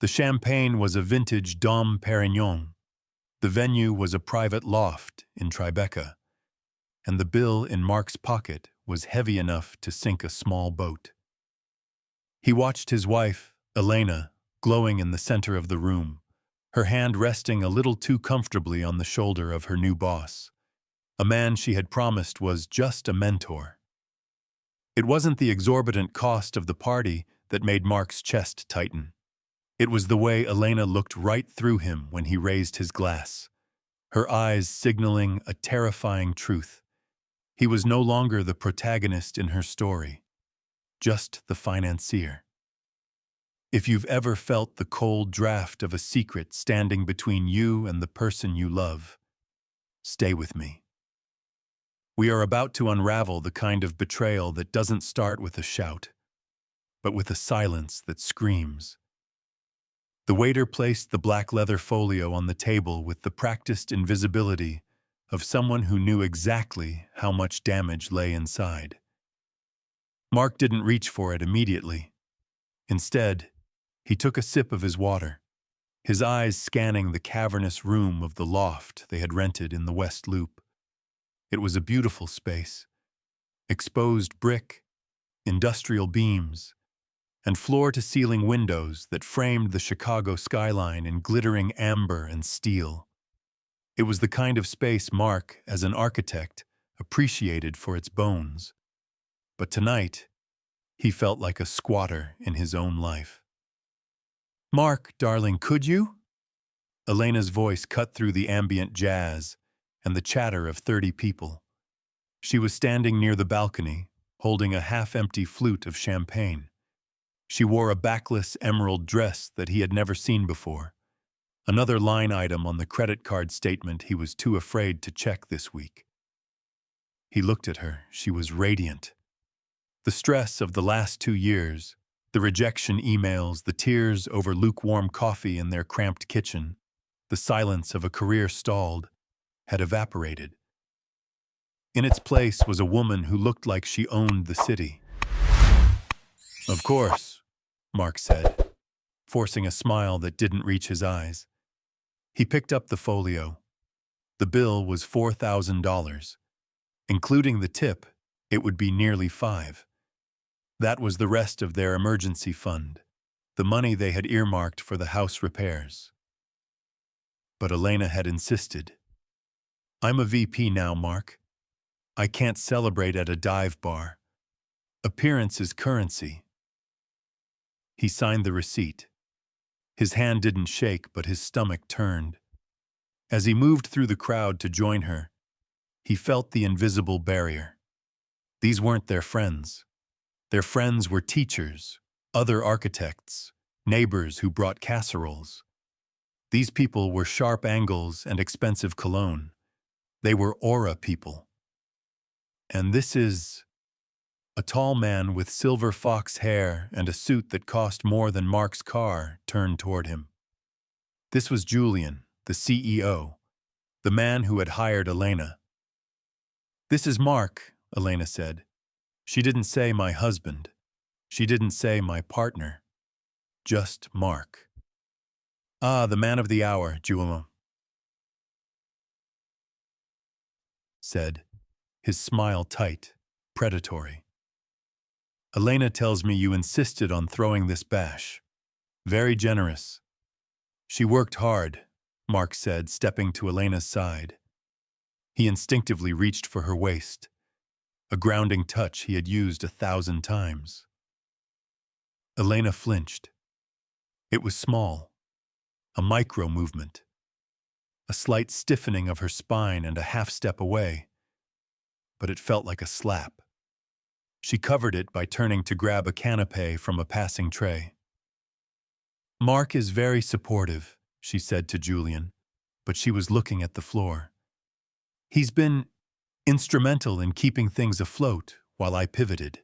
The champagne was a vintage Dom Perignon. The venue was a private loft in Tribeca, and the bill in Mark's pocket was heavy enough to sink a small boat. He watched his wife, Elena, glowing in the center of the room, her hand resting a little too comfortably on the shoulder of her new boss, a man she had promised was just a mentor. It wasn't the exorbitant cost of the party that made Mark's chest tighten. It was the way Elena looked right through him when he raised his glass, her eyes signaling a terrifying truth. He was no longer the protagonist in her story, just the financier. If you've ever felt the cold draft of a secret standing between you and the person you love, stay with me. We are about to unravel the kind of betrayal that doesn't start with a shout, but with a silence that screams. The waiter placed the black leather folio on the table with the practiced invisibility of someone who knew exactly how much damage lay inside. Mark didn't reach for it immediately. Instead, he took a sip of his water, his eyes scanning the cavernous room of the loft they had rented in the West Loop. It was a beautiful space. Exposed brick, industrial beams, and floor-to-ceiling windows that framed the Chicago skyline in glittering amber and steel. It was the kind of space Mark, as an architect, appreciated for its bones. But tonight, he felt like a squatter in his own life. "Mark, darling, could you?" Elena's voice cut through the ambient jazz and the chatter of 30 people. She was standing near the balcony, holding a half-empty flute of champagne. She wore a backless emerald dress that he had never seen before, another line item on the credit card statement he was too afraid to check this week. He looked at her. She was radiant. The stress of the last 2 years, the rejection emails, the tears over lukewarm coffee in their cramped kitchen, the silence of a career stalled, had evaporated. In its place was a woman who looked like she owned the city. "Of course," Mark said, forcing a smile that didn't reach his eyes. He picked up the folio. The bill was $4,000. Including the tip, it would be nearly $5,000. That was the rest of their emergency fund, the money they had earmarked for the house repairs. But Elena had insisted. "I'm a VP now, Mark. I can't celebrate at a dive bar. Appearance is currency." He signed the receipt. His hand didn't shake, but his stomach turned. As he moved through the crowd to join her, he felt the invisible barrier. These weren't their friends. Their friends were teachers, other architects, neighbors who brought casseroles. These people were sharp angles and expensive cologne. They were aura people. And this is... A tall man with silver fox hair and a suit that cost more than Mark's car turned toward him. This was Julian, the CEO, the man who had hired Elena. "This is Mark," Elena said. She didn't say my husband. She didn't say my partner. Just Mark. "Ah, the man of the hour," Julian said, his smile tight, predatory. "Elena tells me you insisted on throwing this bash. Very generous." "She worked hard," Mark said, stepping to Elena's side. He instinctively reached for her waist, a grounding touch he had used 1,000 times. Elena flinched. It was small, a micro movement, a slight stiffening of her spine and a half step away, but it felt like a slap. She covered it by turning to grab a canapé from a passing tray. "Mark is very supportive," she said to Julian, but she was looking at the floor. "He's been instrumental in keeping things afloat while I pivoted."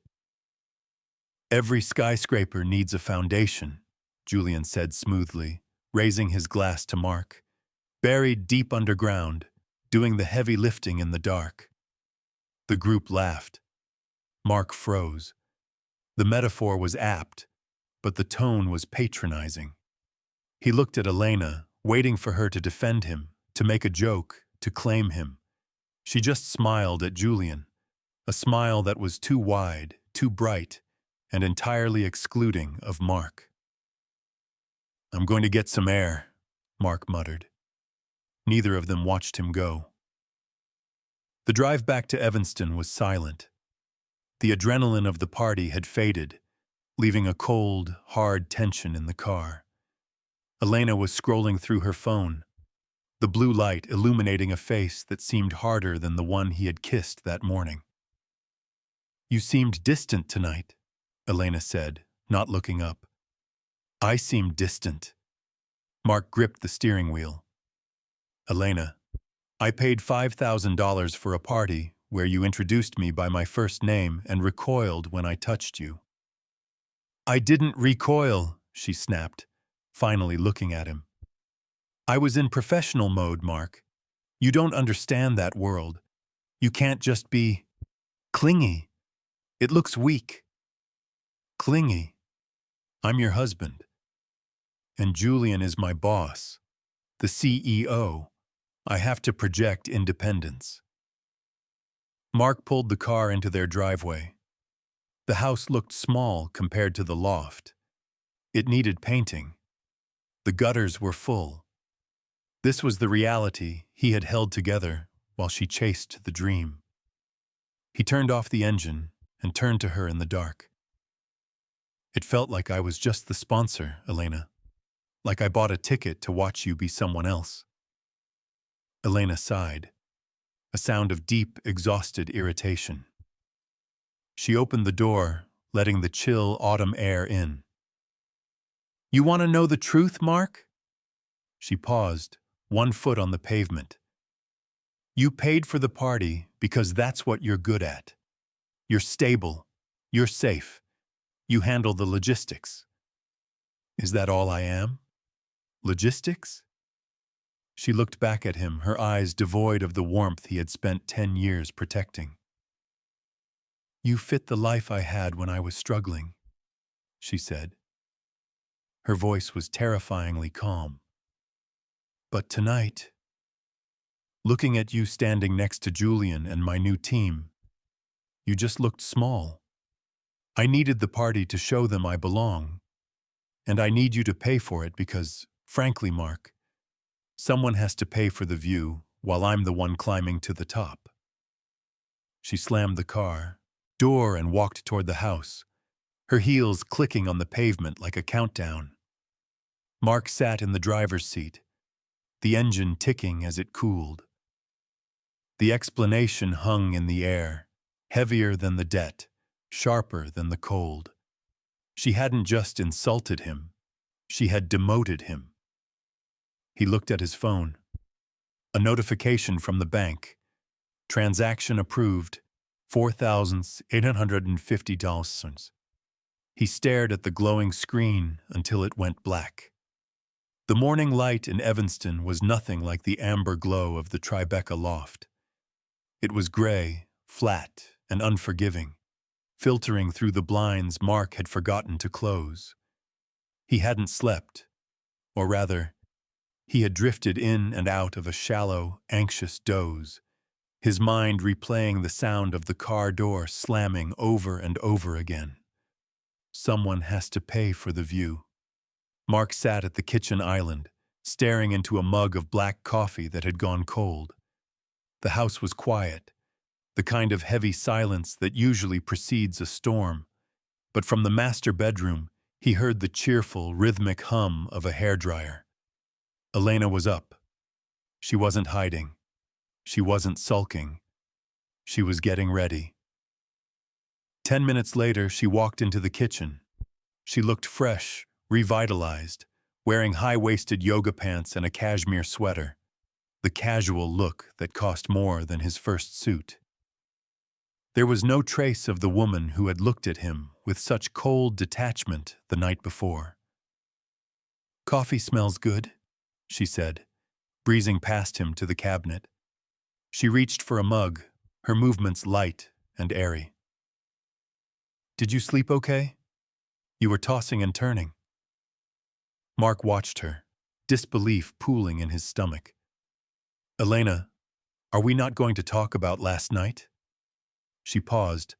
"Every skyscraper needs a foundation," Julian said smoothly, raising his glass to Mark. "Buried deep underground, doing the heavy lifting in the dark." The group laughed. Mark froze. The metaphor was apt, but the tone was patronizing. He looked at Elena, waiting for her to defend him, to make a joke, to claim him. She just smiled at Julian, a smile that was too wide, too bright, and entirely excluding of Mark. "I'm going to get some air," Mark muttered. Neither of them watched him go. The drive back to Evanston was silent. The adrenaline of the party had faded, leaving a cold, hard tension in the car. Elena was scrolling through her phone, the blue light illuminating a face that seemed harder than the one he had kissed that morning. "You seemed distant tonight," Elena said, not looking up. "I seemed distant." Mark gripped the steering wheel. "Elena, I paid $5,000 for a party where you introduced me by my first name and recoiled when I touched you." "I didn't recoil," she snapped, finally looking at him. "I was in professional mode, Mark. You don't understand that world. You can't just be clingy. It looks weak." "Clingy? I'm your husband. And Julian is my boss, the CEO. I have to project independence." Mark pulled the car into their driveway. The house looked small compared to the loft. It needed painting. The gutters were full. This was the reality he had held together while she chased the dream. He turned off the engine and turned to her in the dark. "It felt like I was just the sponsor, Elena. Like I bought a ticket to watch you be someone else." Elena sighed, a sound of deep, exhausted irritation. She opened the door, letting the chill autumn air in. "You want to know the truth, Mark?" She paused, one foot on the pavement. "You paid for the party because that's what you're good at. You're stable. You're safe. You handle the logistics." "Is that all I am? Logistics?" She looked back at him, her eyes devoid of the warmth he had spent 10 years protecting. "You fit the life I had when I was struggling," she said. Her voice was terrifyingly calm. "But tonight, looking at you standing next to Julian and my new team, you just looked small. I needed the party to show them I belong, and I need you to pay for it because, frankly, Mark, someone has to pay for the view while I'm the one climbing to the top." She slammed the car door and walked toward the house, her heels clicking on the pavement like a countdown. Mark sat in the driver's seat, the engine ticking as it cooled. The explanation hung in the air, heavier than the debt, sharper than the cold. She hadn't just insulted him, she had demoted him. He looked at his phone. A notification from the bank. Transaction approved, $4,850. He stared at the glowing screen until it went black. The morning light in Evanston was nothing like the amber glow of the Tribeca loft. It was gray, flat, and unforgiving, filtering through the blinds Mark had forgotten to close. He hadn't slept, or rather, he had drifted in and out of a shallow, anxious doze, his mind replaying the sound of the car door slamming over and over again. Someone has to pay for the view. Mark sat at the kitchen island, staring into a mug of black coffee that had gone cold. The house was quiet, the kind of heavy silence that usually precedes a storm, but from the master bedroom, he heard the cheerful, rhythmic hum of a hairdryer. Elena was up. She wasn't hiding. She wasn't sulking. She was getting ready. 10 minutes later, she walked into the kitchen. She looked fresh, revitalized, wearing high-waisted yoga pants and a cashmere sweater, the casual look that cost more than his first suit. There was no trace of the woman who had looked at him with such cold detachment the night before. "Coffee smells good," she said, breezing past him to the cabinet. She reached for a mug, her movements light and airy. "Did you sleep okay? You were tossing and turning." Mark watched her, disbelief pooling in his stomach. "Elena, are we not going to talk about last night?" She paused,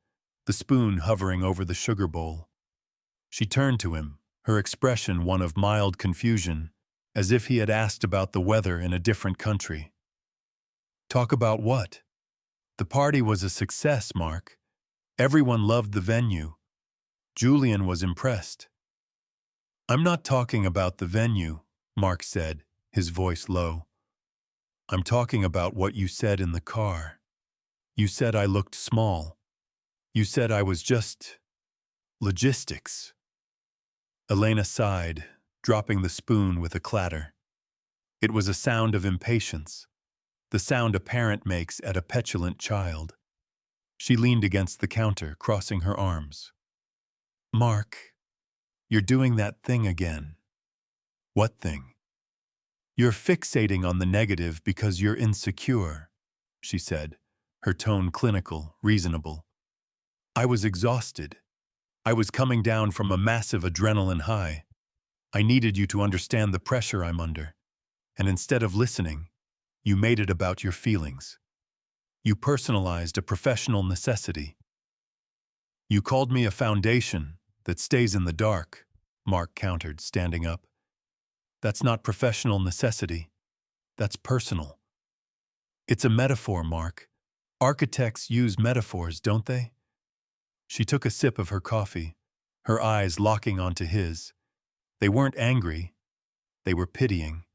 the spoon hovering over the sugar bowl. She turned to him, her expression one of mild confusion, as if he had asked about the weather in a different country. "Talk about what?" "The party was a success, Mark. Everyone loved the venue. Julian was impressed." "I'm not talking about the venue," Mark said, his voice low. "I'm talking about what you said in the car. You said I looked small. You said I was just logistics." Elena sighed, dropping the spoon with a clatter. It was a sound of impatience, the sound a parent makes at a petulant child. She leaned against the counter, crossing her arms. "Mark, you're doing that thing again." "What thing?" "You're fixating on the negative because you're insecure," she said, her tone clinical, reasonable. "I was exhausted. I was coming down from a massive adrenaline high. I needed you to understand the pressure I'm under. And instead of listening, you made it about your feelings. You personalized a professional necessity. You called me a foundation that stays in the dark," Mark countered, standing up. "That's not professional necessity. That's personal." "It's a metaphor, Mark. Architects use metaphors, don't they?" She took a sip of her coffee, her eyes locking onto his. They weren't angry. They were pitying.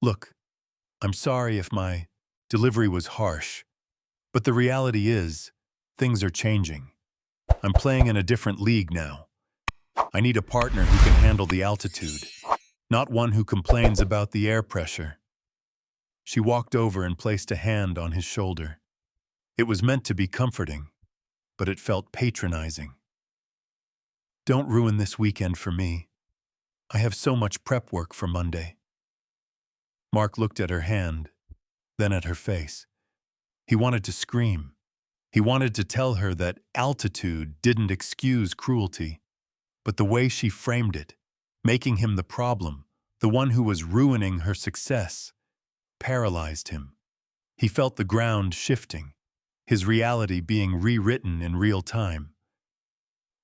"Look, I'm sorry if my delivery was harsh, but the reality is, things are changing. I'm playing in a different league now. I need a partner who can handle the altitude, not one who complains about the air pressure." She walked over and placed a hand on his shoulder. It was meant to be comforting, but it felt patronizing. "Don't ruin this weekend for me. I have so much prep work for Monday." Mark looked at her hand, then at her face. He wanted to scream. He wanted to tell her that altitude didn't excuse cruelty, but the way she framed it, making him the problem, the one who was ruining her success, paralyzed him. He felt the ground shifting, his reality being rewritten in real time.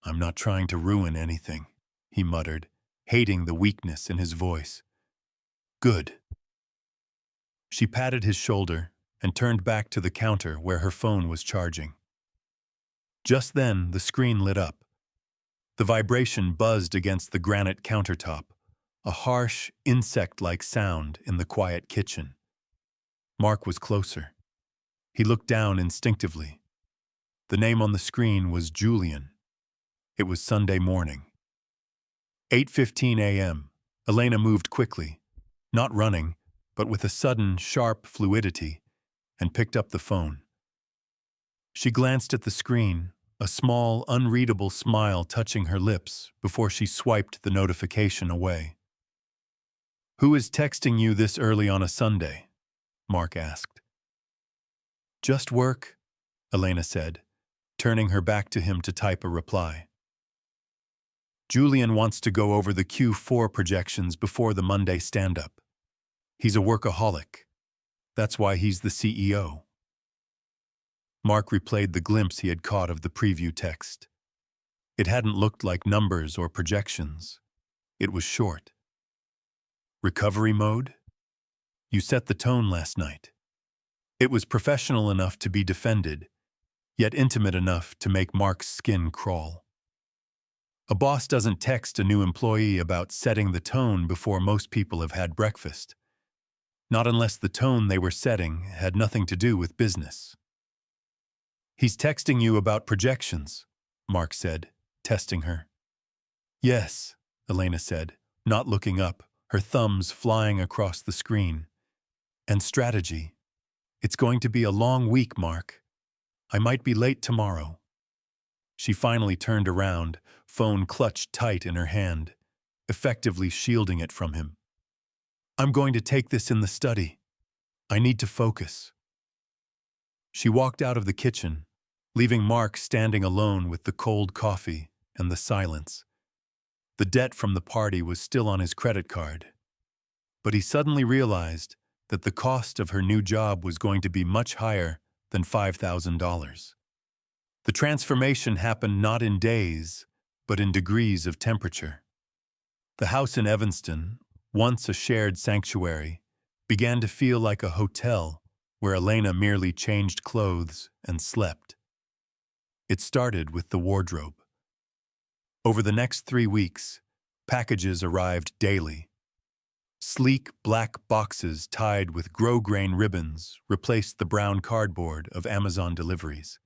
"I'm not trying to ruin anything," he muttered, hating the weakness in his voice. "Good." She patted his shoulder and turned back to the counter where her phone was charging. Just then, the screen lit up. The vibration buzzed against the granite countertop, a harsh, insect-like sound in the quiet kitchen. Mark was closer. He looked down instinctively. The name on the screen was Julian. It was Sunday morning. 8:15 a.m. Elena moved quickly, not running, but with a sudden, sharp fluidity, and picked up the phone. She glanced at the screen, a small, unreadable smile touching her lips before she swiped the notification away. "Who is texting you this early on a Sunday?" Mark asked. "Just work," Elena said, turning her back to him to type a reply. "Julian wants to go over the Q4 projections before the Monday stand-up. He's a workaholic. That's why he's the CEO." Mark replayed the glimpse he had caught of the preview text. It hadn't looked like numbers or projections. It was short. "Recovery mode? You set the tone last night." It was professional enough to be defended, yet intimate enough to make Mark's skin crawl. A boss doesn't text a new employee about setting the tone before most people have had breakfast. Not unless the tone they were setting had nothing to do with business. "He's texting you about projections," Mark said, testing her. "Yes," Elena said, not looking up, her thumbs flying across the screen. "And strategy. It's going to be a long week, Mark. I might be late tomorrow." She finally turned around, phone clutched tight in her hand, effectively shielding it from him. "I'm going to take this in the study. I need to focus." She walked out of the kitchen, leaving Mark standing alone with the cold coffee and the silence. The debt from the party was still on his credit card, but he suddenly realized that the cost of her new job was going to be much higher than $5,000. The transformation happened not in days, but in degrees of temperature. The house in Evanston, once a shared sanctuary, began to feel like a hotel where Elena merely changed clothes and slept. It started with the wardrobe. Over the next 3 weeks, packages arrived daily. Sleek black boxes tied with grosgrain ribbons replaced the brown cardboard of Amazon deliveries.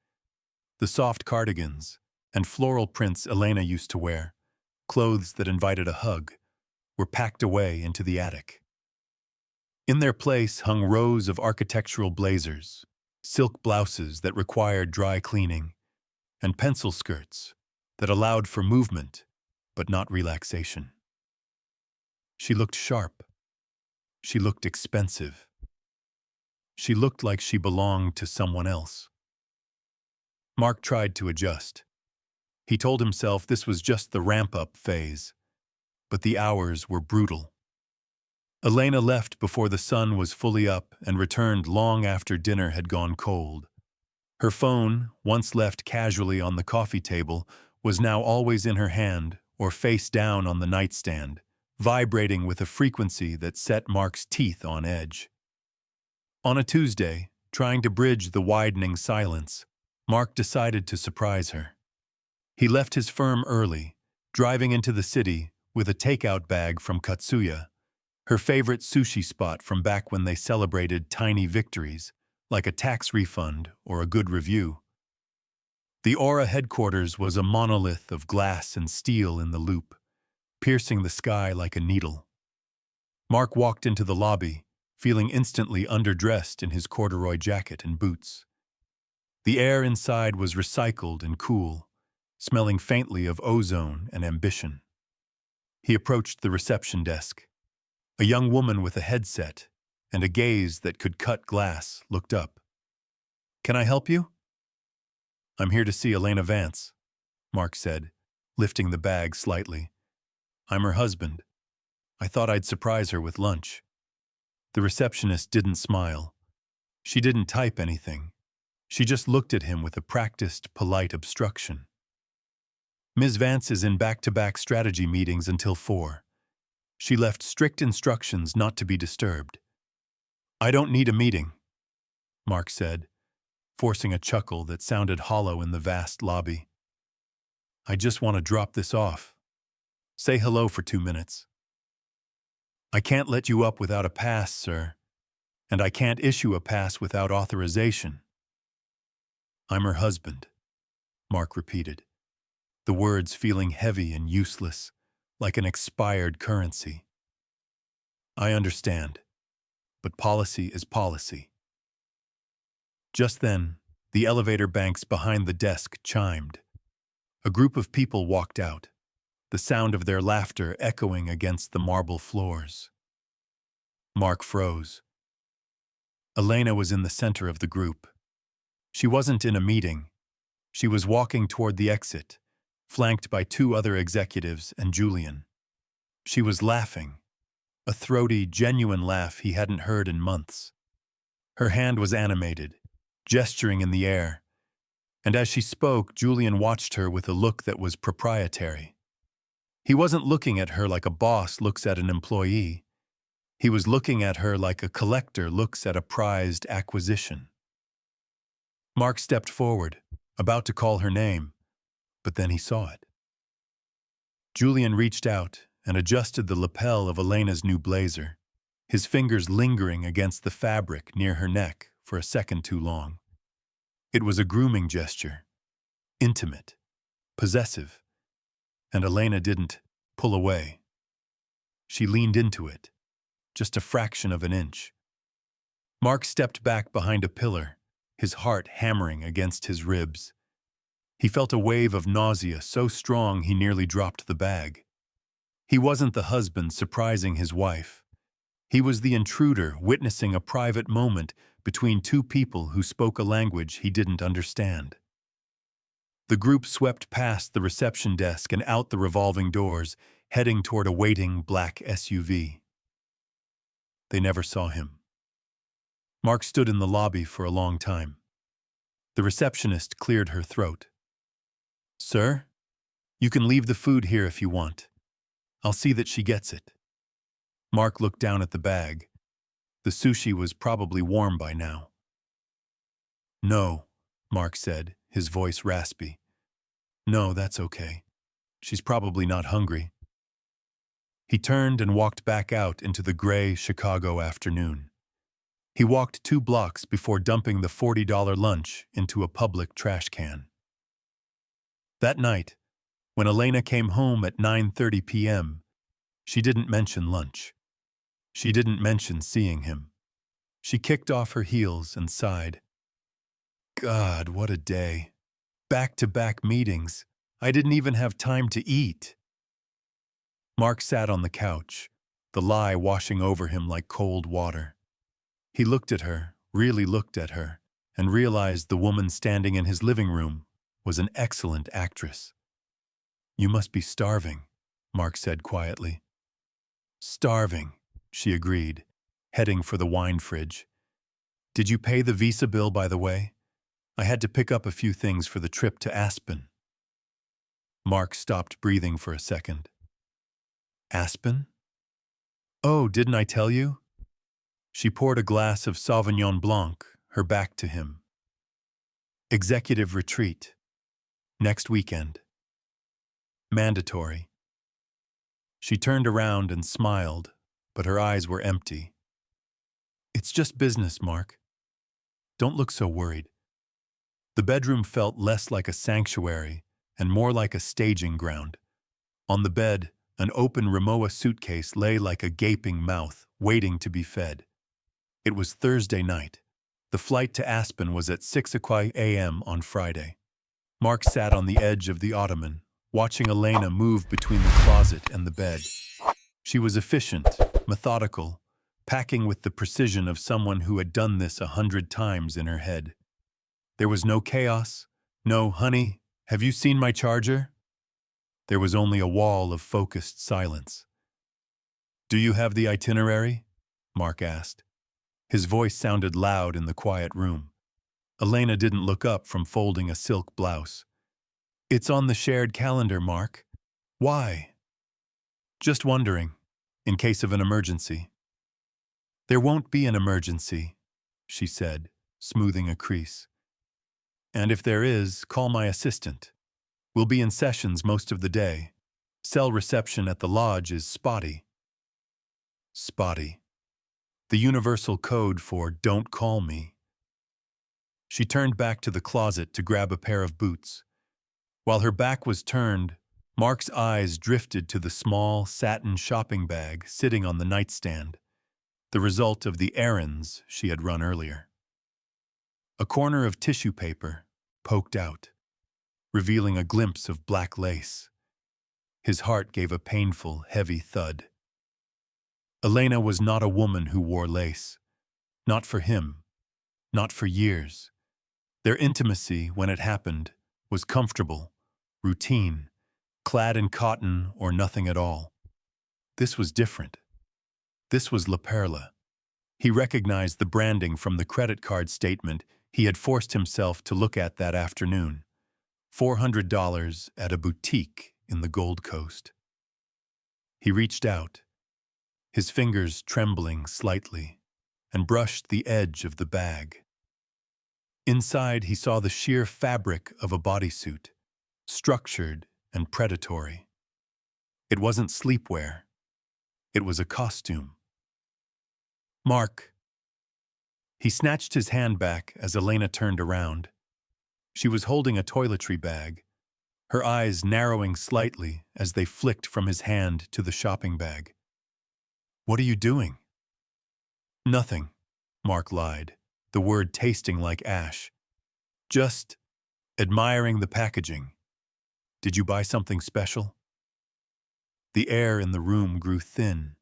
The soft cardigans and floral prints Elena used to wear, clothes that invited a hug, were packed away into the attic. In their place hung rows of architectural blazers, silk blouses that required dry cleaning, and pencil skirts that allowed for movement but not relaxation. She looked sharp. She looked expensive. She looked like she belonged to someone else. Mark tried to adjust. He told himself this was just the ramp-up phase, but the hours were brutal. Elena left before the sun was fully up and returned long after dinner had gone cold. Her phone, once left casually on the coffee table, was now always in her hand or face down on the nightstand, vibrating with a frequency that set Mark's teeth on edge. On a Tuesday, trying to bridge the widening silence, Mark decided to surprise her. He left his firm early, driving into the city with a takeout bag from Katsuya, her favorite sushi spot from back when they celebrated tiny victories, like a tax refund or a good review. The Aura headquarters was a monolith of glass and steel in the loop, piercing the sky like a needle. Mark walked into the lobby, feeling instantly underdressed in his corduroy jacket and boots. The air inside was recycled and cool, smelling faintly of ozone and ambition. He approached the reception desk. A young woman with a headset and a gaze that could cut glass looked up. "Can I help you?" "I'm here to see Elena Vance," Mark said, lifting the bag slightly. "I'm her husband. I thought I'd surprise her with lunch." The receptionist didn't smile. She didn't type anything. She just looked at him with a practiced, polite obstruction. "Ms. Vance is in back-to-back strategy meetings until 4. She left strict instructions not to be disturbed." "I don't need a meeting," Mark said, forcing a chuckle that sounded hollow in the vast lobby. "I just want to drop this off. Say hello for 2 minutes." "I can't let you up without a pass, sir. And I can't issue a pass without authorization." "I'm her husband," Mark repeated, the words feeling heavy and useless, like an expired currency. "I understand, but policy is policy." Just then, the elevator banks behind the desk chimed. A group of people walked out, the sound of their laughter echoing against the marble floors. Mark froze. Elena was in the center of the group. She wasn't in a meeting. She was walking toward the exit, flanked by 2 other executives and Julian. She was laughing, a throaty, genuine laugh he hadn't heard in months. Her hand was animated, gesturing in the air, and as she spoke, Julian watched her with a look that was proprietary. He wasn't looking at her like a boss looks at an employee. He was looking at her like a collector looks at a prized acquisition. Mark stepped forward, about to call her name, but then he saw it. Julian reached out and adjusted the lapel of Elena's new blazer, his fingers lingering against the fabric near her neck for a second too long. It was a grooming gesture, intimate, possessive, and Elena didn't pull away. She leaned into it, just a fraction of an inch. Mark stepped back behind a pillar, his heart hammering against his ribs. He felt a wave of nausea so strong he nearly dropped the bag. He wasn't the husband surprising his wife. He was the intruder witnessing a private moment between 2 people who spoke a language he didn't understand. The group swept past the reception desk and out the revolving doors, heading toward a waiting black SUV. They never saw him. Mark stood in the lobby for a long time. The receptionist cleared her throat. "Sir, you can leave the food here if you want. I'll see that she gets it." Mark looked down at the bag. The sushi was probably warm by now. "No," Mark said, his voice raspy. "No, that's okay. She's probably not hungry." He turned and walked back out into the gray Chicago afternoon. He walked 2 blocks before dumping the $40 lunch into a public trash can. That night, when Elena came home at 9:30 p.m., she didn't mention lunch. She didn't mention seeing him. She kicked off her heels and sighed. "God, what a day. Back-to-back meetings. I didn't even have time to eat." Mark sat on the couch, the lie washing over him like cold water. He looked at her, really looked at her, and realized the woman standing in his living room was an excellent actress. "You must be starving," Mark said quietly. "Starving," she agreed, heading for the wine fridge. "Did you pay the Visa bill, by the way? I had to pick up a few things for the trip to Aspen." Mark stopped breathing for a second. "Aspen? Oh, didn't I tell you?" She poured a glass of Sauvignon Blanc, her back to him. "Executive retreat. Next weekend. Mandatory." She turned around and smiled, but her eyes were empty. "It's just business, Mark. Don't look so worried." The bedroom felt less like a sanctuary and more like a staging ground. On the bed, an open Rimowa suitcase lay like a gaping mouth, waiting to be fed. It was Thursday night. The flight to Aspen was at 6 a.m. on Friday. Mark sat on the edge of the ottoman, watching Elena move between the closet and the bed. She was efficient, methodical, packing with the precision of someone who had done this 100 times in her head. There was no chaos, no, "Honey, have you seen my charger?" There was only a wall of focused silence. "Do you have the itinerary?" Mark asked. His voice sounded loud in the quiet room. Elena didn't look up from folding a silk blouse. "It's on the shared calendar, Mark." "Why?" "Just wondering, in case of an emergency." "There won't be an emergency," she said, smoothing a crease. "And if there is, call my assistant. We'll be in sessions most of the day. Cell reception at the lodge is spotty." Spotty. The universal code for "don't call me." She turned back to the closet to grab a pair of boots. While her back was turned, Mark's eyes drifted to the small, satin shopping bag sitting on the nightstand, the result of the errands she had run earlier. A corner of tissue paper poked out, revealing a glimpse of black lace. His heart gave a painful, heavy thud. Elena was not a woman who wore lace. Not for him. Not for years. Their intimacy, when it happened, was comfortable, routine, clad in cotton or nothing at all. This was different. This was La Perla. He recognized the branding from the credit card statement he had forced himself to look at that afternoon. $400 at a boutique in the Gold Coast. He reached out, his fingers trembling slightly, and brushed the edge of the bag. Inside, he saw the sheer fabric of a bodysuit, structured and predatory. It wasn't sleepwear. It was a costume. "Mark." He snatched his hand back as Elena turned around. She was holding a toiletry bag, her eyes narrowing slightly as they flicked from his hand to the shopping bag. "What are you doing?" "Nothing," Mark lied, the word tasting like ash. "Just admiring the packaging. Did you buy something special?" The air in the room grew thin.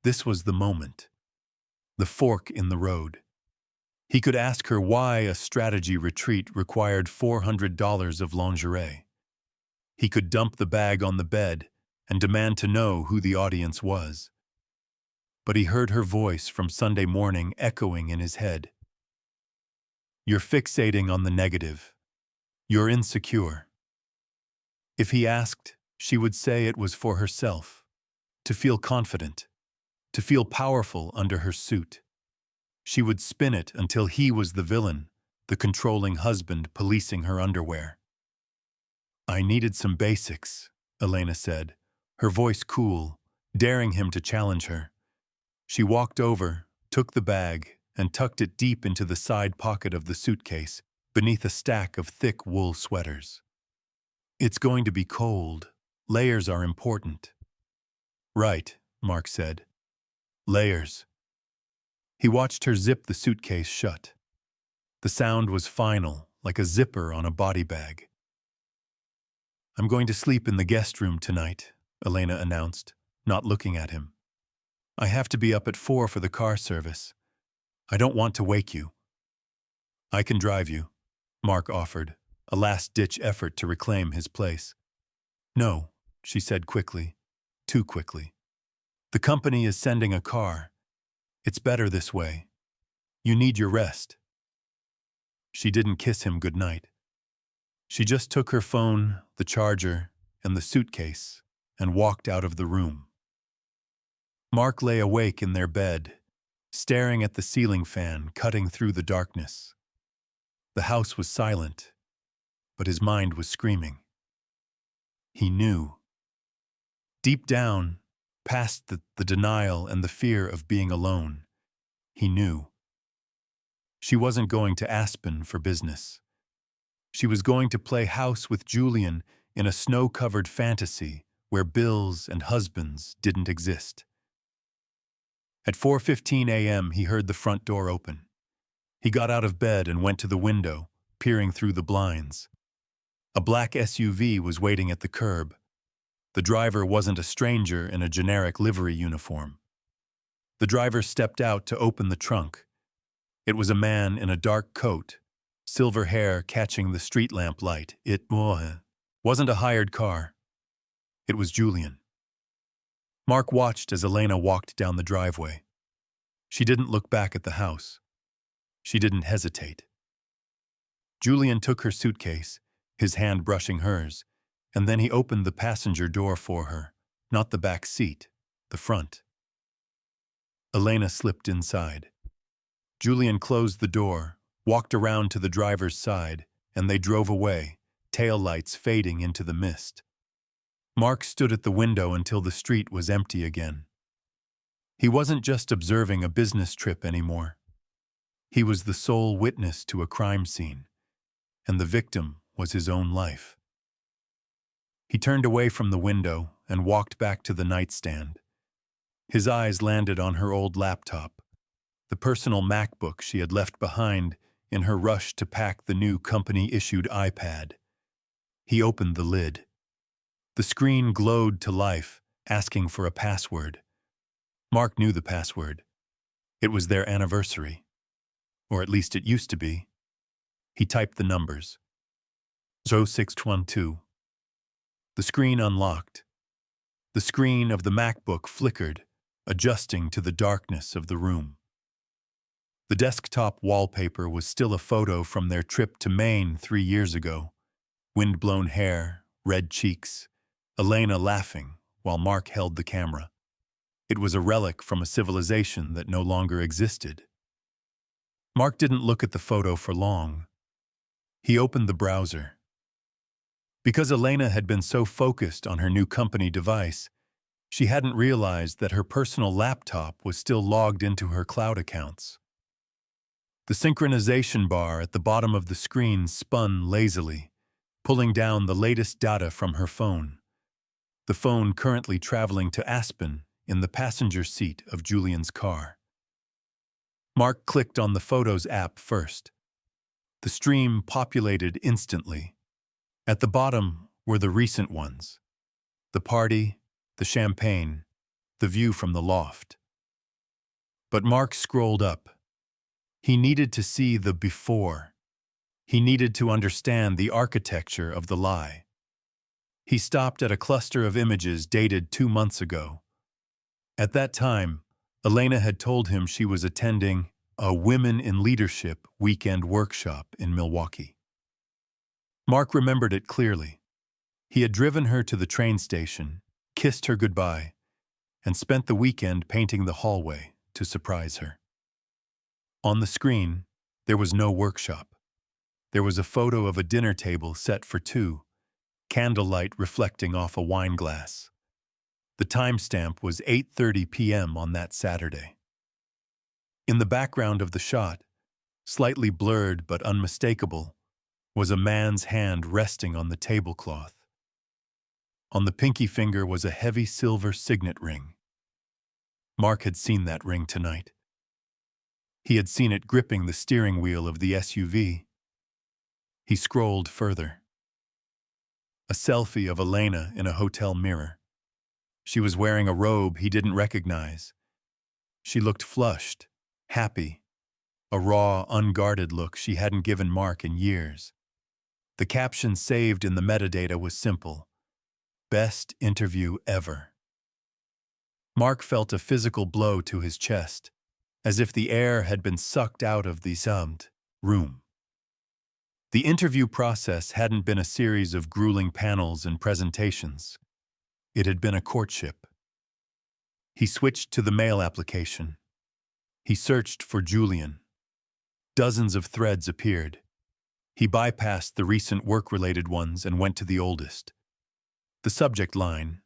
This was the moment. The fork in the road. He could ask her why a strategy retreat required $400 of lingerie. He could dump the bag on the bed and demand to know who the audience was. but he heard her voice from Sunday morning echoing in his head. You're fixating on the negative. You're insecure. If he asked, she would say it was for herself, to feel confident, to feel powerful under her suit. She would spin it until he was the villain, the controlling husband policing her underwear. I needed some basics, Elena said, her voice cool, daring him to challenge her. She walked over, took the bag, and tucked it deep into the side pocket of the suitcase, beneath a stack of thick wool sweaters. It's going to be cold. Layers are important. Right, Mark said. Layers. He watched her zip the suitcase shut. The sound was final, like a zipper on a body bag. I'm going to sleep in the guest room tonight, Elena announced, not looking at him. I have to be up at 4 for the car service. I don't want to wake you. I can drive you, Mark offered, a last-ditch effort to reclaim his place. No, she said quickly, too quickly. The company is sending a car. It's better this way. You need your rest. She didn't kiss him goodnight. She just took her phone, the charger, and the suitcase, and walked out of the room. Mark lay awake in their bed, staring at the ceiling fan cutting through the darkness. The house was silent, but his mind was screaming. He knew. Deep down, past the denial and the fear of being alone, he knew. She wasn't going to Aspen for business. She was going to play house with Julian in a snow-covered fantasy where bills and husbands didn't exist. At 4:15 a.m., he heard the front door open. He got out of bed and went to the window, peering through the blinds. A black SUV was waiting at the curb. The driver wasn't a stranger in a generic livery uniform. The driver stepped out to open the trunk. It was a man in a dark coat, silver hair catching the street lamp light. It wasn't a hired car. It was Julian. Mark watched as Elena walked down the driveway. She didn't look back at the house. She didn't hesitate. Julian took her suitcase, his hand brushing hers, and then he opened the passenger door for her, not the back seat, the front. Elena slipped inside. Julian closed the door, walked around to the driver's side, and they drove away, taillights fading into the mist. Mark stood at the window until the street was empty again. He wasn't just observing a business trip anymore. He was the sole witness to a crime scene, and the victim was his own life. He turned away from the window and walked back to the nightstand. His eyes landed on her old laptop, the personal MacBook she had left behind in her rush to pack the new company-issued iPad. He opened the lid. The screen glowed to life, asking for a password. Mark knew the password. It was their anniversary. Or at least it used to be. He typed the numbers. 0612. The screen unlocked. The screen of the MacBook flickered, adjusting to the darkness of the room. The desktop wallpaper was still a photo from their trip to Maine 3 years ago. Wind-blown hair, red cheeks, Elena laughing while Mark held the camera. It was a relic from a civilization that no longer existed. Mark didn't look at the photo for long. He opened the browser. Because Elena had been so focused on her new company device, she hadn't realized that her personal laptop was still logged into her cloud accounts. The synchronization bar at the bottom of the screen spun lazily, pulling down the latest data from her phone. The phone currently traveling to Aspen in the passenger seat of Julian's car. Mark clicked on the Photos app first. The stream populated instantly. At the bottom were the recent ones. The party, the champagne, the view from the loft. But Mark scrolled up. He needed to see the before. He needed to understand the architecture of the lie. He stopped at a cluster of images dated 2 months ago. At that time, Elena had told him she was attending a Women in Leadership weekend workshop in Milwaukee. Mark remembered it clearly. He had driven her to the train station, kissed her goodbye, and spent the weekend painting the hallway to surprise her. On the screen, there was no workshop. There was a photo of a dinner table set for two, candlelight reflecting off a wine glass. The timestamp was 8:30 p.m. on that Saturday. In the background of the shot, slightly blurred but unmistakable, was a man's hand resting on the tablecloth. On the pinky finger was a heavy silver signet ring. Mark had seen that ring tonight. He had seen it gripping the steering wheel of the SUV. He scrolled further. A selfie of Elena in a hotel mirror. She was wearing a robe he didn't recognize. She looked flushed, happy, a raw, unguarded look she hadn't given Mark in years. The caption saved in the metadata was simple: "Best interview ever." Mark felt a physical blow to his chest, as if the air had been sucked out of the room. The interview process hadn't been a series of grueling panels and presentations. It had been a courtship. He switched to the mail application. He searched for Julian. Dozens of threads appeared. He bypassed the recent work-related ones and went to the oldest. The subject line: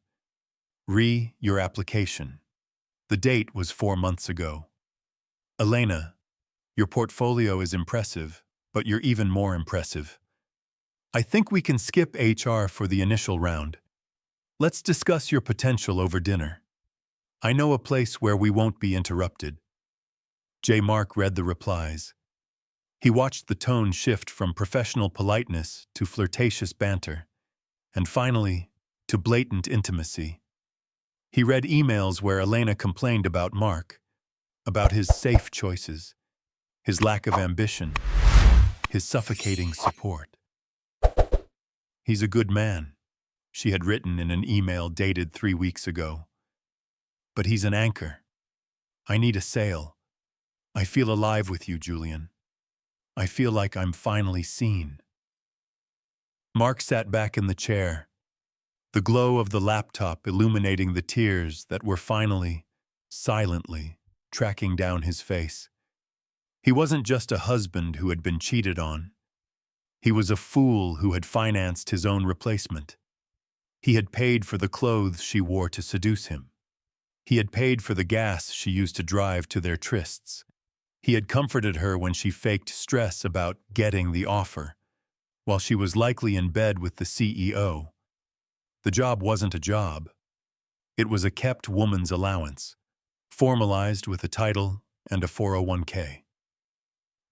your application. The date was 4 months ago. Elena, your portfolio is impressive, but you're even more impressive. I think we can skip HR for the initial round. Let's discuss your potential over dinner. I know a place where we won't be interrupted. J. Mark read the replies. He watched the tone shift from professional politeness to flirtatious banter, and finally, to blatant intimacy. He read emails where Elena complained about Mark, about his safe choices, his lack of ambition, his suffocating support. He's a good man, she had written in an email dated 3 weeks ago. But he's an anchor. I need a sail. I feel alive with you, Julian. I feel like I'm finally seen. Mark sat back in the chair, the glow of the laptop illuminating the tears that were finally, silently, tracking down his face. He wasn't just a husband who had been cheated on. He was a fool who had financed his own replacement. He had paid for the clothes she wore to seduce him. He had paid for the gas she used to drive to their trysts. He had comforted her when she faked stress about getting the offer, while she was likely in bed with the CEO. The job wasn't a job. It was a kept woman's allowance, formalized with a title and a 401k.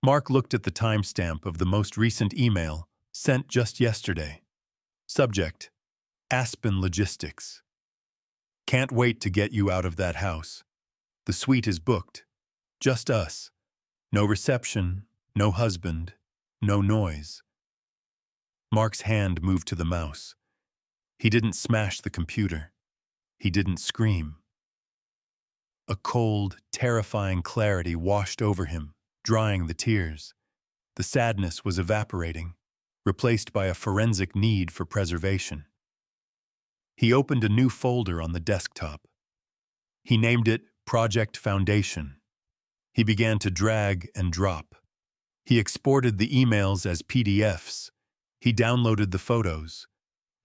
Mark looked at the timestamp of the most recent email, sent just yesterday. Subject: Aspen Logistics. Can't wait to get you out of that house. The suite is booked. Just us. No reception, no husband, no noise. Mark's hand moved to the mouse. He didn't smash the computer. He didn't scream. A cold, terrifying clarity washed over him, drying the tears. The sadness was evaporating, replaced by a forensic need for preservation. He opened a new folder on the desktop. He named it Project Foundation. He began to drag and drop. He exported the emails as PDFs. He downloaded the photos.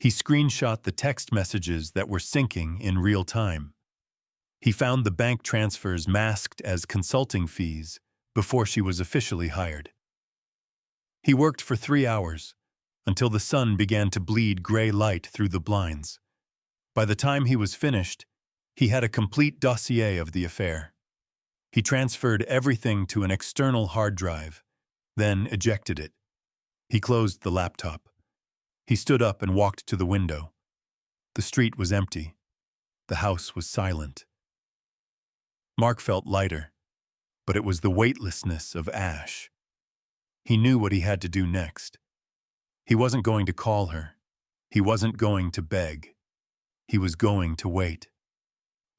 He screenshot the text messages that were syncing in real time. He found the bank transfers masked as consulting fees before she was officially hired. He worked for 3 hours, until the sun began to bleed gray light through the blinds. By the time he was finished, he had a complete dossier of the affair. He transferred everything to an external hard drive, then ejected it. He closed the laptop. He stood up and walked to the window. The street was empty. The house was silent. Mark felt lighter, but it was the weightlessness of ash. He knew what he had to do next. He wasn't going to call her. He wasn't going to beg. He was going to wait.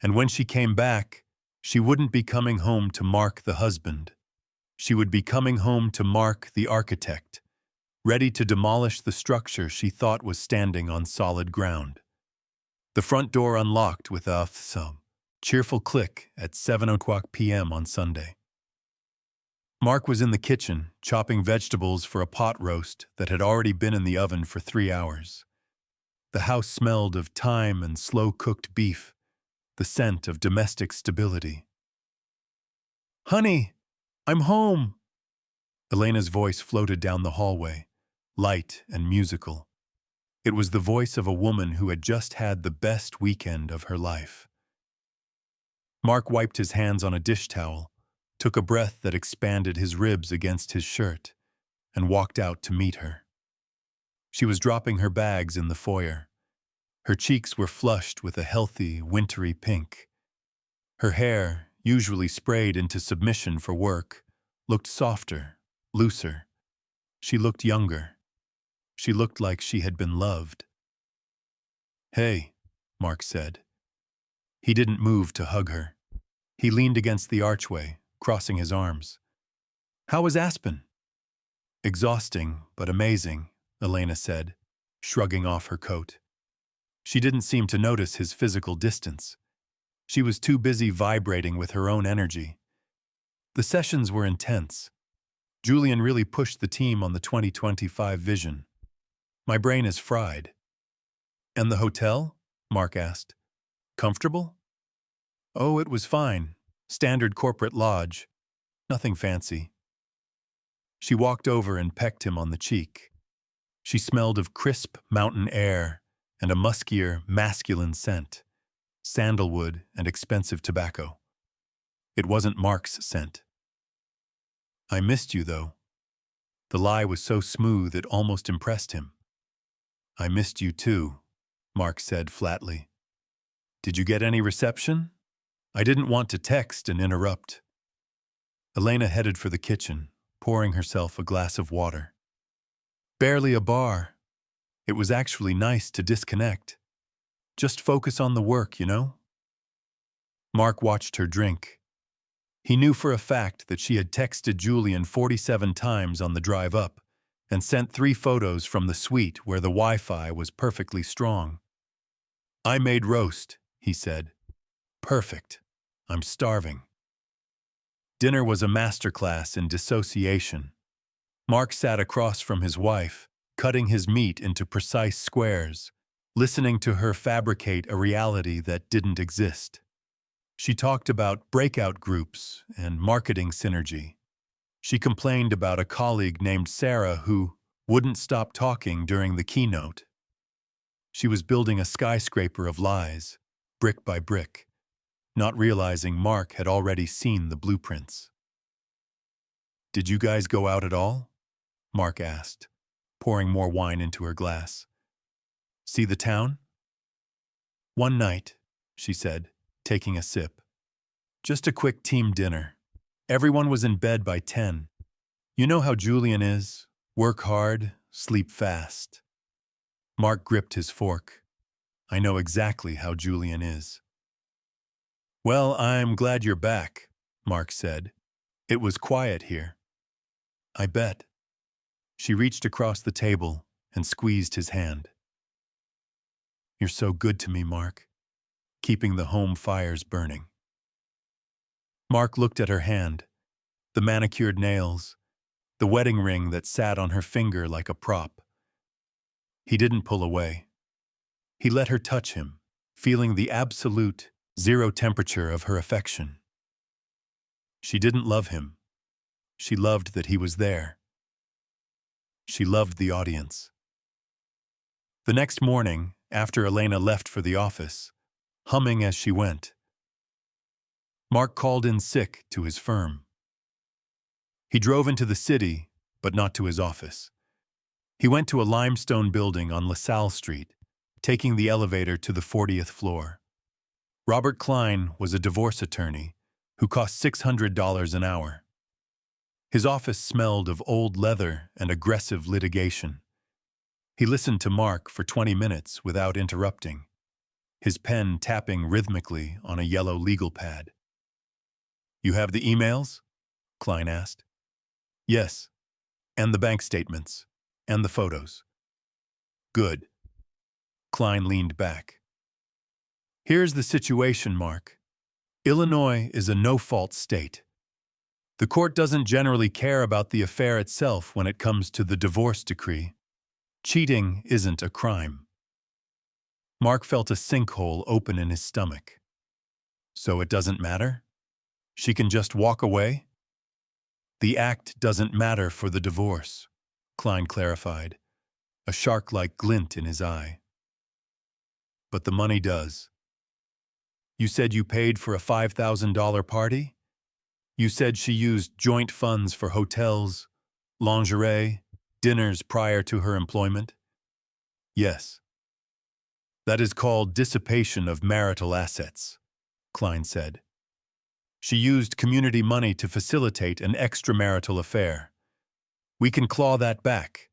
And when she came back, She wouldn't be coming home to Mark the husband. She would be coming home to Mark the architect, ready to demolish the structure she thought was standing on solid ground. The front door unlocked with a cheerful click at 7 o'clock p.m. on Sunday. Mark was in the kitchen, chopping vegetables for a pot roast that had already been in the oven for 3 hours. The house smelled of thyme and slow-cooked beef, the scent of domestic stability. "Honey, I'm home!" Elena's voice floated down the hallway, light and musical. It was the voice of a woman who had just had the best weekend of her life. Mark wiped his hands on a dish towel, took a breath that expanded his ribs against his shirt, and walked out to meet her. She was dropping her bags in the foyer. Her cheeks were flushed with a healthy, wintry pink. Her hair, usually sprayed into submission for work, looked softer, looser. She looked younger. She looked like she had been loved. "Hey," Mark said. He didn't move to hug her. He leaned against the archway, crossing his arms. "How was Aspen?" "Exhausting, but amazing," Elena said, shrugging off her coat. She didn't seem to notice his physical distance. She was too busy vibrating with her own energy. The sessions were intense. Julian really pushed the team on the 2025 vision. "My brain is fried." "And the hotel?" Mark asked. "Comfortable?" "Oh, it was fine. Standard corporate lodge. Nothing fancy." She walked over and pecked him on the cheek. She smelled of crisp mountain air and a muskier, masculine scent, sandalwood and expensive tobacco. It wasn't Mark's scent. "I missed you, though." The lie was so smooth it almost impressed him. "I missed you too," Mark said flatly. "Did you get any reception?" "I didn't want to text and interrupt." Elena headed for the kitchen, pouring herself a glass of water. "Barely a bar. It was actually nice to disconnect. Just focus on the work, you know?" Mark watched her drink. He knew for a fact that she had texted Julian 47 times on the drive up and sent 3 photos from the suite where the Wi-Fi was perfectly strong. "I made roast," he said. "Perfect. I'm starving." Dinner was a masterclass in dissociation. Mark sat across from his wife, cutting his meat into precise squares, listening to her fabricate a reality that didn't exist. She talked about breakout groups and marketing synergy. She complained about a colleague named Sarah who wouldn't stop talking during the keynote. She was building a skyscraper of lies, brick by brick, not realizing Mark had already seen the blueprints. "Did you guys go out at all?" Mark asked, pouring more wine into her glass. "See the town?" "One night," she said, taking a sip. "Just a quick team dinner. Everyone was in bed by 10. You know how Julian is. Work hard, sleep fast." Mark gripped his fork. "I know exactly how Julian is." "Well, I'm glad you're back," Mark said. "It was quiet here." "I bet." She reached across the table and squeezed his hand. "You're so good to me, Mark, keeping the home fires burning." Mark looked at her hand, the manicured nails, the wedding ring that sat on her finger like a prop. He didn't pull away. He let her touch him, feeling the absolute zero temperature of her affection. She didn't love him. She loved that he was there. She loved the audience. The next morning, after Elena left for the office, humming as she went, Mark called in sick to his firm. He drove into the city, but not to his office. He went to a limestone building on LaSalle Street, taking the elevator to the 40th floor. Robert Klein was a divorce attorney who cost $600 an hour. His office smelled of old leather and aggressive litigation. He listened to Mark for 20 minutes without interrupting, his pen tapping rhythmically on a yellow legal pad. You have the emails? Klein asked. Yes, and the bank statements, and the photos. Good. Klein leaned back. Here's the situation, Mark. Illinois is a no-fault state. The court doesn't generally care about the affair itself when it comes to the divorce decree. Cheating isn't a crime. Mark felt a sinkhole open in his stomach. So it doesn't matter? She can just walk away? The act doesn't matter for the divorce, Klein clarified, a shark-like glint in his eye. But the money does. You said you paid for a $5,000 party? You said she used joint funds for hotels, lingerie, dinners prior to her employment? Yes. That is called dissipation of marital assets, Klein said. She used community money to facilitate an extramarital affair. We can claw that back.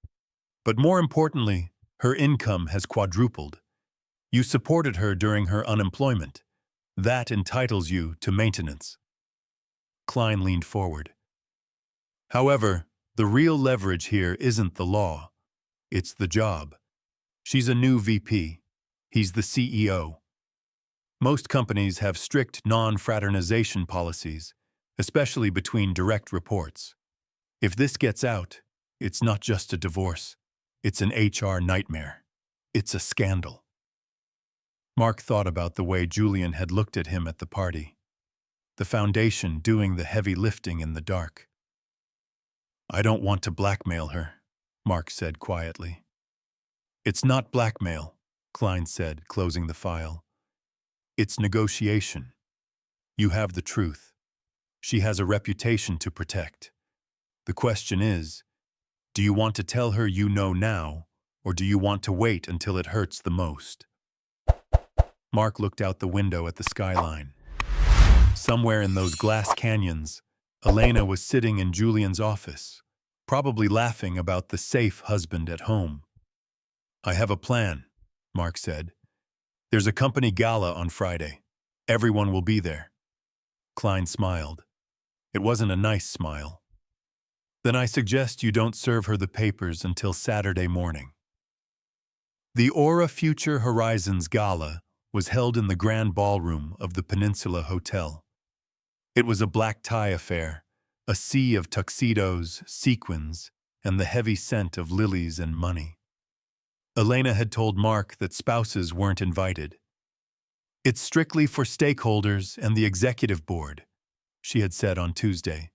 But more importantly, her income has quadrupled. You supported her during her unemployment. That entitles you to maintenance. Klein leaned forward. However, the real leverage here isn't the law. It's the job. She's a new VP. He's the CEO. Most companies have strict non-fraternization policies, especially between direct reports. If this gets out, it's not just a divorce. It's an HR nightmare. It's a scandal. Mark thought about the way Julian had looked at him at the party. The foundation doing the heavy lifting in the dark. I don't want to blackmail her, Mark said quietly. It's not blackmail, Klein said, closing the file. It's negotiation. You have the truth. She has a reputation to protect. The question is, do you want to tell her you know now, or do you want to wait until it hurts the most? Mark looked out the window at the skyline. Somewhere in those glass canyons, Elena was sitting in Julian's office, probably laughing about the safe husband at home. I have a plan, Mark said. There's a company gala on Friday. Everyone will be there. Klein smiled. It wasn't a nice smile. Then I suggest you don't serve her the papers until Saturday morning. The Aura Future Horizons Gala was held in the Grand Ballroom of the Peninsula Hotel. It was a black tie affair, a sea of tuxedos, sequins, and the heavy scent of lilies and money. Elena had told Mark that spouses weren't invited. It's strictly for stakeholders and the executive board, she had said on Tuesday,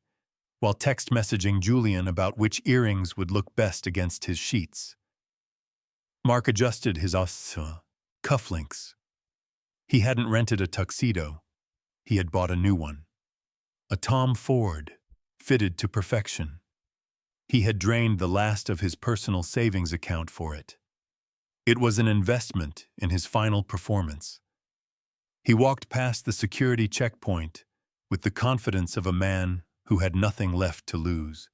while text messaging Julian about which earrings would look best against his sheets. Mark adjusted his cufflinks. He hadn't rented a tuxedo. He had bought a new one. A Tom Ford, fitted to perfection. He had drained the last of his personal savings account for it. It was an investment in his final performance. He walked past the security checkpoint with the confidence of a man who had nothing left to lose.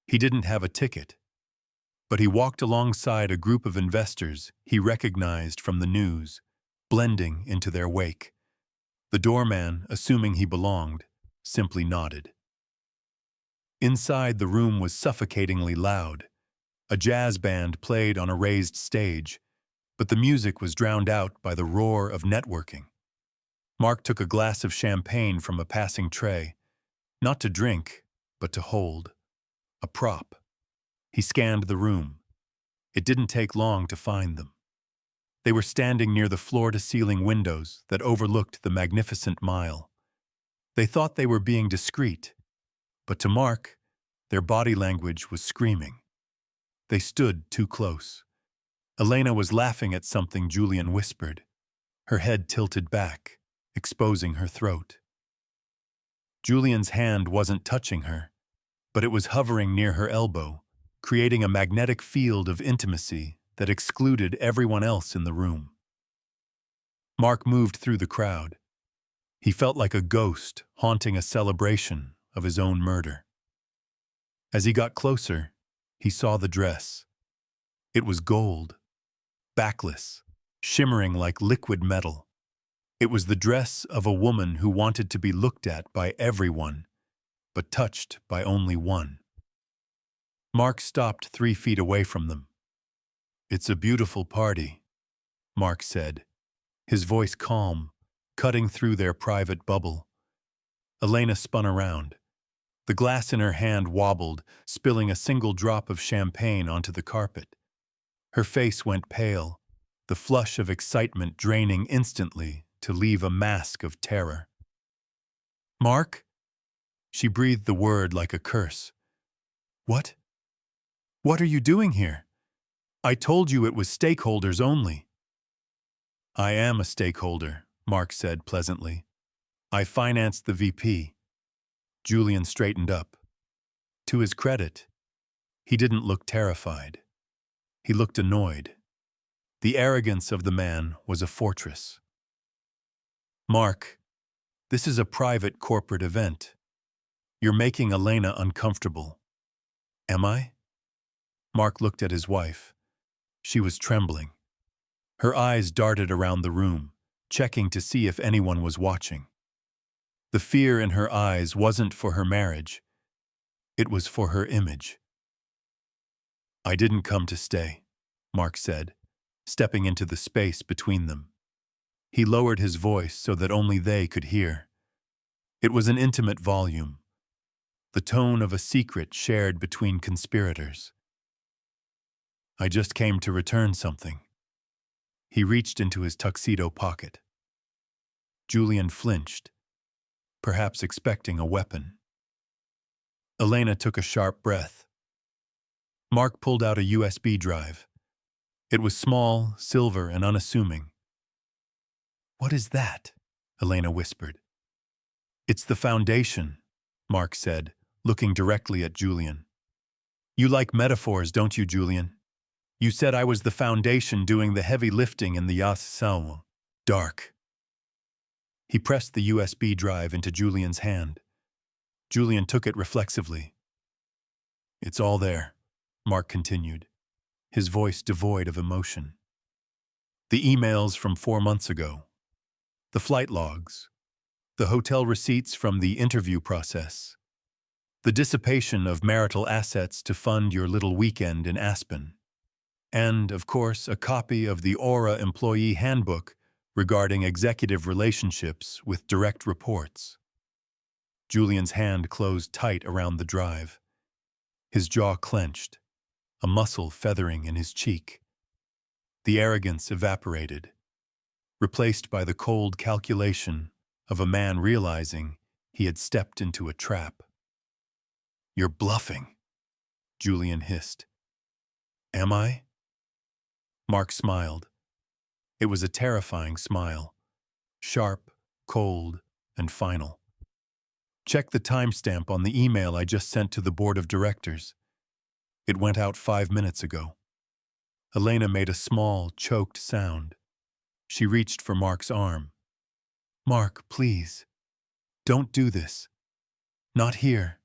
He didn't have a ticket, but he walked alongside a group of investors he recognized from the news, blending into their wake. The doorman, assuming he belonged, simply nodded. Inside, the room was suffocatingly loud. A jazz band played on a raised stage, but the music was drowned out by the roar of networking. Mark took a glass of champagne from a passing tray, not to drink, but to hold. A prop. He scanned the room. It didn't take long to find them. They were standing near the floor-to-ceiling windows that overlooked the magnificent Mile. They thought they were being discreet, but to Mark, their body language was screaming. They stood too close. Elena was laughing at something Julian whispered, her head tilted back, exposing her throat. Julian's hand wasn't touching her, but it was hovering near her elbow, creating a magnetic field of intimacy that excluded everyone else in the room. Mark moved through the crowd. He felt like a ghost haunting a celebration of his own murder. As he got closer, he saw the dress. It was gold, backless, shimmering like liquid metal. It was the dress of a woman who wanted to be looked at by everyone, but touched by only one. Mark stopped 3 feet away from them. "It's a beautiful party," Mark said, his voice calm, cutting through their private bubble. Elena spun around. The glass in her hand wobbled, spilling a single drop of champagne onto the carpet. Her face went pale, the flush of excitement draining instantly to leave a mask of terror. "Mark?" She breathed the word like a curse. "What? What are you doing here? I told you it was stakeholders only." "I am a stakeholder," Mark said pleasantly. "I financed the VP." Julian straightened up. To his credit, he didn't look terrified. He looked annoyed. The arrogance of the man was a fortress. "Mark, this is a private corporate event. You're making Elena uncomfortable." "Am I?" Mark looked at his wife. She was trembling. Her eyes darted around the room, checking to see if anyone was watching. The fear in her eyes wasn't for her marriage. It was for her image. "I didn't come to stay," Mark said, stepping into the space between them. He lowered his voice so that only they could hear. It was an intimate volume, the tone of a secret shared between conspirators. "I just came to return something." He reached into his tuxedo pocket. Julian flinched, perhaps expecting a weapon. Elena took a sharp breath. Mark pulled out a USB drive. It was small, silver, and unassuming. "What is that?" Elena whispered. "It's the foundation," Mark said, looking directly at Julian. "You like metaphors, don't you, Julian? You said I was the foundation doing the heavy lifting in the Yas. Dark." He pressed the USB drive into Julian's hand. Julian took it reflexively. "It's all there," Mark continued, his voice devoid of emotion. "The emails from 4 months ago, the flight logs, the hotel receipts from the interview process, the dissipation of marital assets to fund your little weekend in Aspen, and, of course, a copy of the Aura employee handbook regarding executive relationships with direct reports." Julian's hand closed tight around the drive. His jaw clenched, a muscle feathering in his cheek. The arrogance evaporated, replaced by the cold calculation of a man realizing he had stepped into a trap. "You're bluffing," Julian hissed. "Am I?" Mark smiled. It was a terrifying smile, sharp, cold, and final. "Check the timestamp on the email I just sent to the board of directors. It went out 5 minutes ago." Elena made a small, choked sound. She reached for Mark's arm. "Mark, please. Don't do this. Not here.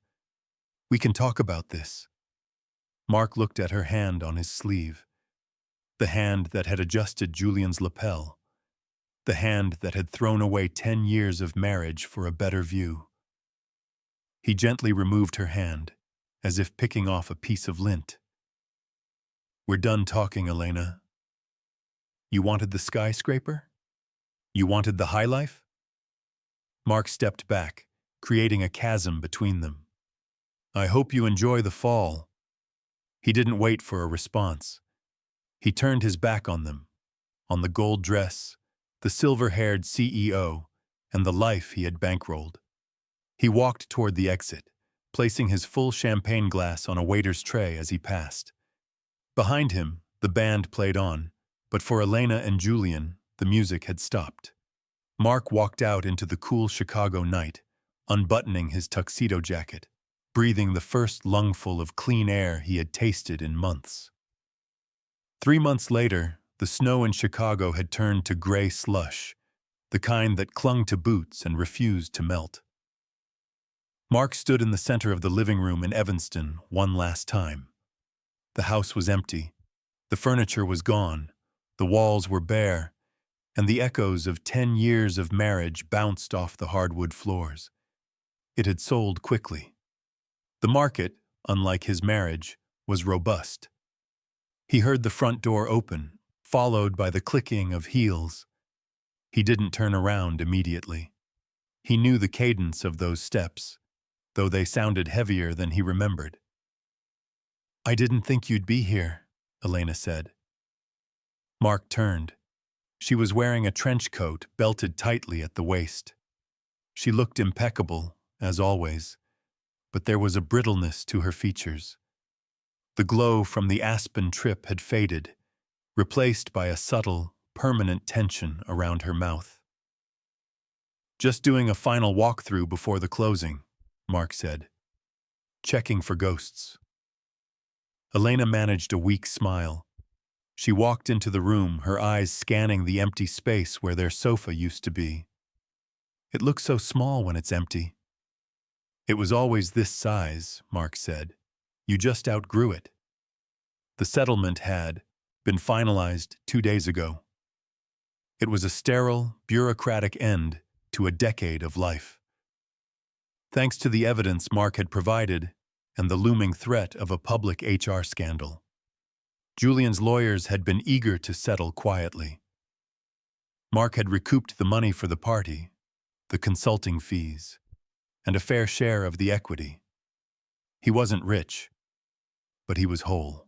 We can talk about this." Mark looked at her hand on his sleeve. The hand that had adjusted Julian's lapel. The hand that had thrown away 10 years of marriage for a better view. He gently removed her hand, as if picking off a piece of lint. "We're done talking, Elena. You wanted the skyscraper? You wanted the high life?" Mark stepped back, creating a chasm between them. "I hope you enjoy the fall." He didn't wait for a response. He turned his back on them, on the gold dress, the silver-haired CEO, and the life he had bankrolled. He walked toward the exit, placing his full champagne glass on a waiter's tray as he passed. Behind him, the band played on, but for Elena and Julian, the music had stopped. Mark walked out into the cool Chicago night, unbuttoning his tuxedo jacket, breathing the first lungful of clean air he had tasted in months. 3 months later, the snow in Chicago had turned to gray slush, the kind that clung to boots and refused to melt. Mark stood in the center of the living room in Evanston one last time. The house was empty. The furniture was gone. The walls were bare. and the echoes of 10 years of marriage bounced off the hardwood floors. It had sold quickly. The market, unlike his marriage, was robust. He heard the front door open, followed by the clicking of heels. He didn't turn around immediately. He knew the cadence of those steps, though they sounded heavier than he remembered. "I didn't think you'd be here," Elena said. Mark turned. She was wearing a trench coat belted tightly at the waist. She looked impeccable, as always, but there was a brittleness to her features. The glow from the Aspen trip had faded, replaced by a subtle, permanent tension around her mouth. "Just doing a final walkthrough before the closing," Mark said. "Checking for ghosts." Elena managed a weak smile. She walked into the room, her eyes scanning the empty space where their sofa used to be. "It looks so small when it's empty." "It was always this size," Mark said. "You just outgrew it." The settlement had been finalized 2 days ago. It was a sterile, bureaucratic end to a decade of life. Thanks to the evidence Mark had provided and the looming threat of a public HR scandal, Julian's lawyers had been eager to settle quietly. Mark had recouped the money for the party, the consulting fees, and a fair share of the equity. He wasn't rich, but he was whole.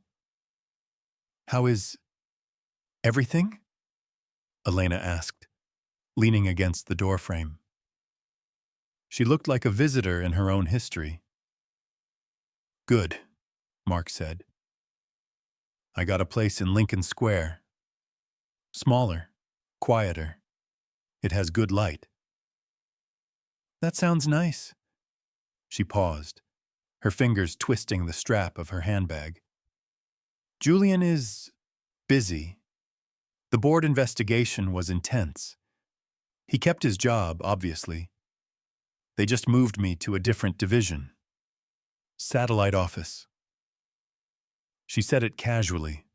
"How is everything?" Elena asked, leaning against the doorframe. She looked like a visitor in her own history. "Good," Mark said. "I got a place in Lincoln Square. Smaller, quieter. It has good light." "That sounds nice." She paused, her fingers twisting the strap of her handbag. "Julian is busy. The board investigation was intense. He kept his job, obviously. They just moved me to a different division. Satellite office." She said it casually,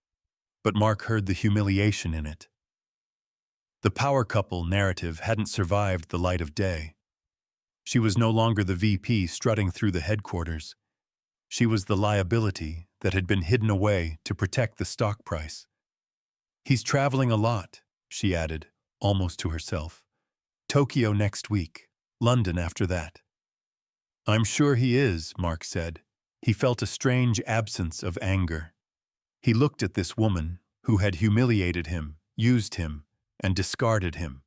but Mark heard the humiliation in it. The power couple narrative hadn't survived the light of day. She was no longer the VP strutting through the headquarters. She was the liability that had been hidden away to protect the stock price. "He's traveling a lot," she added, almost to herself. "Tokyo next week, London after that." "I'm sure he is," Mark said. He felt a strange absence of anger. He looked at this woman who had humiliated him, used him, and discarded him,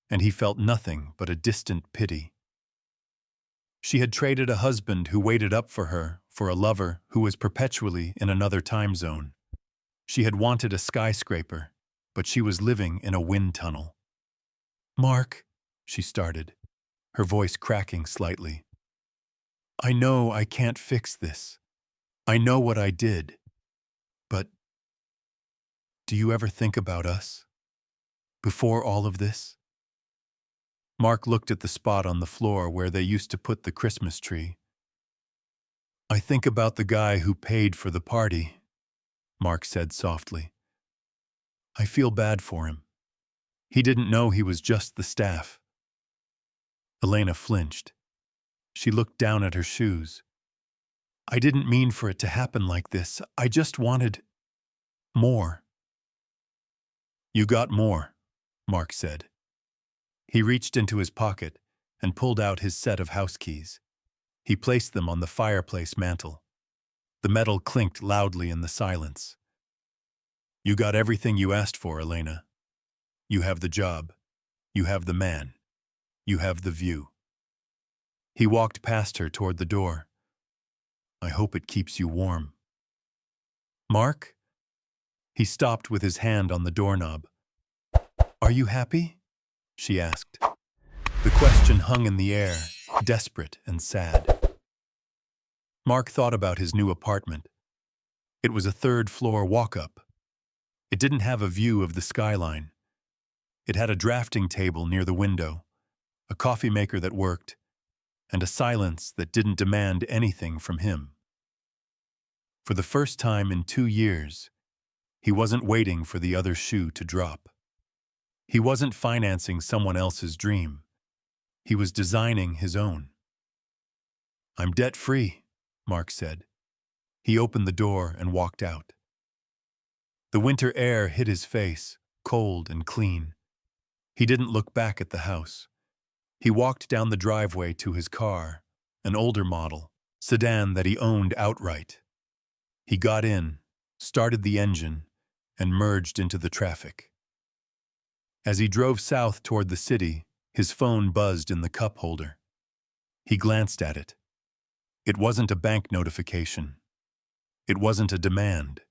and he felt nothing but a distant pity. She had traded a husband who waited up for her for a lover who was perpetually in another time zone. She had wanted a skyscraper, but she was living in a wind tunnel. "Mark," she started, her voice cracking slightly. "I know I can't fix this. I know what I did. But do you ever think about us? Before all of this?" Mark looked at the spot on the floor where they used to put the Christmas tree. "I think about the guy who paid for the party," Mark said softly. "I feel bad for him. He didn't know he was just the staff." Elena flinched. She looked down at her shoes. "I didn't mean for it to happen like this. I just wanted more." "You got more," Mark said. He reached into his pocket and pulled out his set of house keys. He placed them on the fireplace mantel. The metal clinked loudly in the silence. "You got everything you asked for, Elena. You have the job. You have the man. You have the view." He walked past her toward the door. "I hope it keeps you warm." "Mark?" He stopped with his hand on the doorknob. "Are you happy?" she asked. The question hung in the air, desperate and sad. Mark thought about his new apartment. It was a third-floor walk-up. It didn't have a view of the skyline. It had a drafting table near the window, a coffee maker that worked, and a silence that didn't demand anything from him. For the first time in 2 years, he wasn't waiting for the other shoe to drop. He wasn't financing someone else's dream. He was designing his own. "I'm debt-free," Mark said. He opened the door and walked out. The winter air hit his face, cold and clean. He didn't look back at the house. He walked down the driveway to his car, an older model, sedan that he owned outright. He got in, started the engine, and merged into the traffic. As he drove south toward the city, his phone buzzed in the cup holder. He glanced at it. It wasn't a bank notification. It wasn't a demand.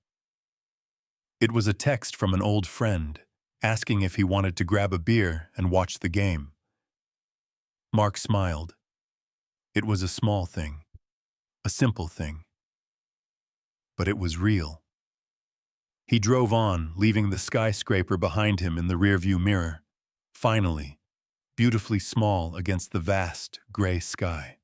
It was a text from an old friend, asking if he wanted to grab a beer and watch the game. Mark smiled. It was a small thing, a simple thing. But it was real. He drove on, leaving the skyscraper behind him in the rearview mirror. Finally, beautifully small against the vast, gray sky.